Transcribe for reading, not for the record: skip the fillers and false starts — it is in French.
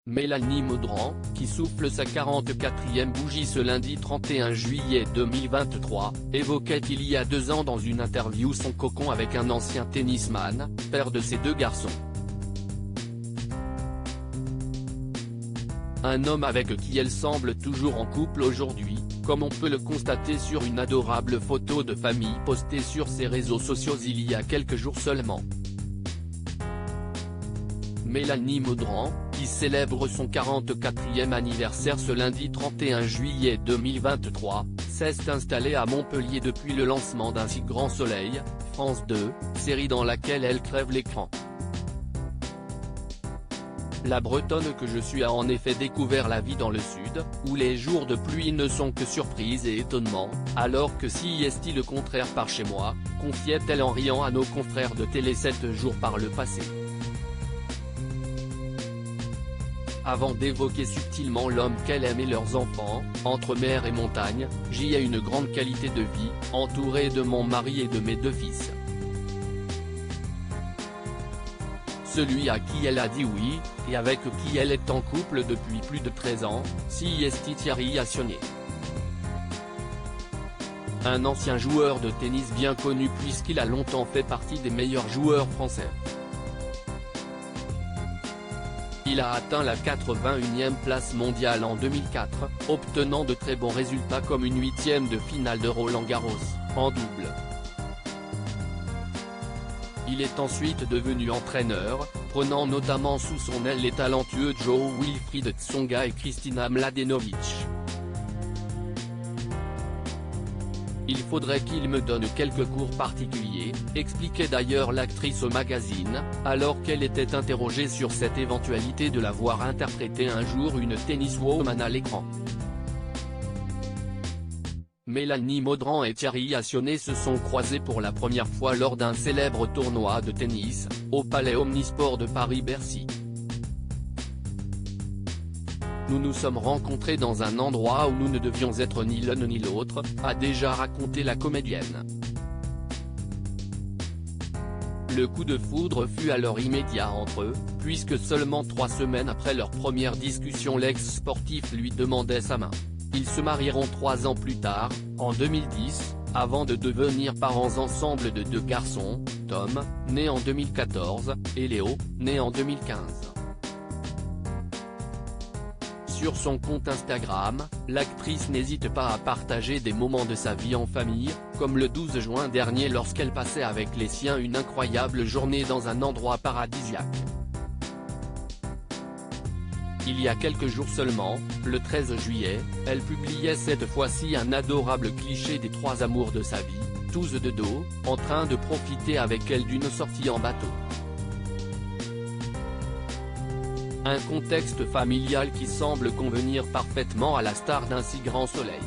Mélanie Maudran, qui souffle sa 44e bougie ce lundi 31 juillet 2023, évoquait il y a 2 ans dans une interview son cocon avec un ancien tennisman, père de ses 2 garçons. Un homme avec qui elle semble toujours en couple aujourd'hui, comme on peut le constater sur une adorable photo de famille postée sur ses réseaux sociaux il y a quelques jours seulement. Mélanie Maudran, qui célèbre son 44e anniversaire ce lundi 31 juillet 2023, s'est installée à Montpellier depuis le lancement d'Un si grand soleil, France 2, série dans laquelle elle crève l'écran. La Bretonne que je suis a en effet découvert la vie dans le sud, où les jours de pluie ne sont que surprise et étonnement, alors que si est le contraire par chez moi, confiait-elle en riant à nos confrères de Télé 7 jours par le passé. Avant d'évoquer subtilement l'homme qu'elle aime et leurs enfants, entre mer et montagne, j'y ai une grande qualité de vie, entourée de mon mari et de mes 2 fils. Celui à qui elle a dit oui, et avec qui elle est en couple depuis plus de 13 ans, si est Thierry Assionnet. Un ancien joueur de tennis bien connu puisqu'il a longtemps fait partie des meilleurs joueurs français. Il a atteint la 81e place mondiale en 2004, obtenant de très bons résultats comme une 8e de finale de Roland-Garros, en double. Il est ensuite devenu entraîneur, prenant notamment sous son aile les talentueux Jo-Wilfried Tsonga et Kristina Mladenovic. Il faudrait qu'il me donne quelques cours particuliers, expliquait d'ailleurs l'actrice au magazine, alors qu'elle était interrogée sur cette éventualité de la voir interpréter un jour une tenniswoman à l'écran. Mélanie Maudran et Thierry Assionnet se sont croisés pour la première fois lors d'un célèbre tournoi de tennis, au Palais Omnisport de Paris-Bercy. Nous nous sommes rencontrés dans un endroit où nous ne devions être ni l'un ni l'autre, a déjà raconté la comédienne. Le coup de foudre fut alors immédiat entre eux, puisque seulement 3 semaines après leur première discussion l'ex-sportif lui demandait sa main. Ils se marieront 3 ans plus tard, en 2010, avant de devenir parents ensemble de 2 garçons, Tom, né en 2014, et Léo, né en 2015. Sur son compte Instagram, l'actrice n'hésite pas à partager des moments de sa vie en famille, comme le 12 juin dernier lorsqu'elle passait avec les siens une incroyable journée dans un endroit paradisiaque. Il y a quelques jours seulement, le 13 juillet, elle publiait cette fois-ci un adorable cliché des 3 amours de sa vie, tous de dos, en train de profiter avec elle d'une sortie en bateau. Un contexte familial qui semble convenir parfaitement à la star d'Un si grand soleil.